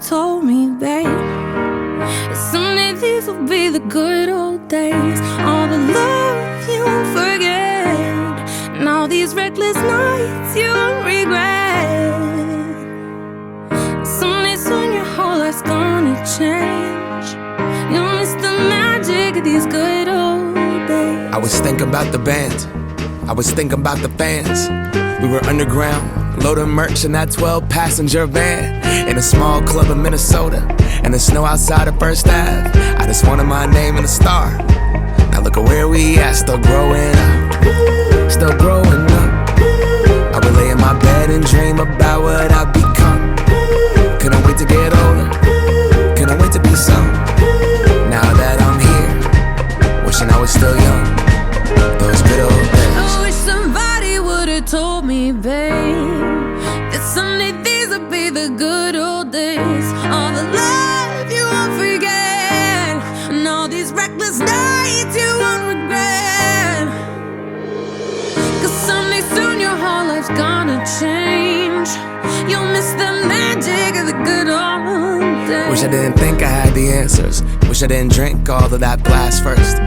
would've told me, babe, that someday these will be the good old days. All the love you won't forget, and all these reckless nights you won't regret. Someday soon your whole life's gonna change. You'll miss the magic of these good old days. I was thinking about the band, I was thinking about the fans. We were underground, loading merch in that 12-passenger van, in a small club in Minnesota, and the snow outside of First Ave. I just wanted my name and a star. Now look at where we at, still growing up, still growing up. I would lay in my bed and dream about what I'd become. Couldn't wait to get older, couldn't wait to be some. Now that I'm here, wishing I was still young. Those good old days. I wish somebody would've told me, babe, that someday these would be the good old days. All the love you won't forget, and all these reckless nights you won't regret. Cause someday soon your whole life's gonna change. You'll miss the magic of the good old days. Wish I didn't think I had the answers. Wish I didn't drink all of that glass first.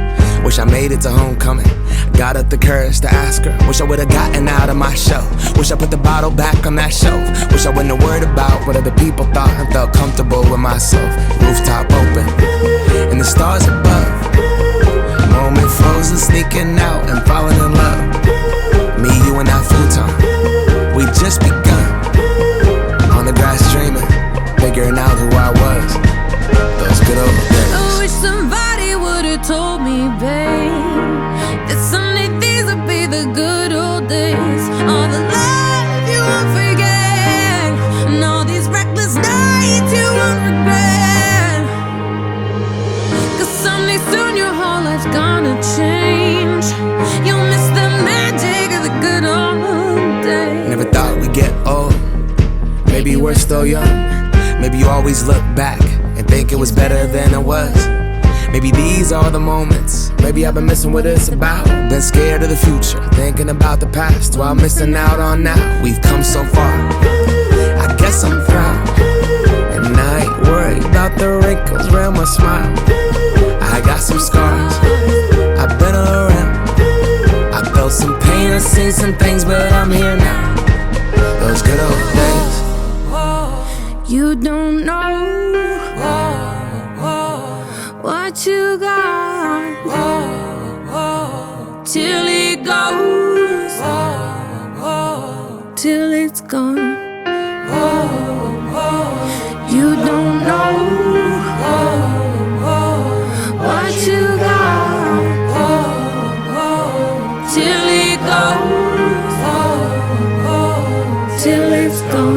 Wish I made it to homecoming, got up the courage to ask her. Wish I would've gotten out of my shell. Wish I put the bottle back on that shelf. Wish I wouldn't have worried about what other people thought, and felt comfortable with myself. Rooftop open, and the stars above. Moment frozen, sneaking out and falling in love. Me, you, and that futon, we just begun. On the grass dreaming, figuring out who I was. Those good old days. I wish somebody would've told me, babe, that someday these would be the good old days. All the love you won't forget, and all these reckless nights you won't regret. Cause someday soon your whole life's gonna change. You'll miss the magic of the good old days. Never thought we'd get old. Maybe we're still young. Maybe you always look back and think it was better than it was. Maybe these are the moments. Maybe I've been missing what it's about. Been scared of the future, thinking about the past, while missing out on now. We've come so far, I guess I'm proud. And I ain't worried about the wrinkles around my smile. I got some scars, I've been around. I felt some pain, I've seen some things, but I'm here now. Those good old days. You don't know what you got till it goes, till it's gone. You don't know what you got till it goes, till it's gone.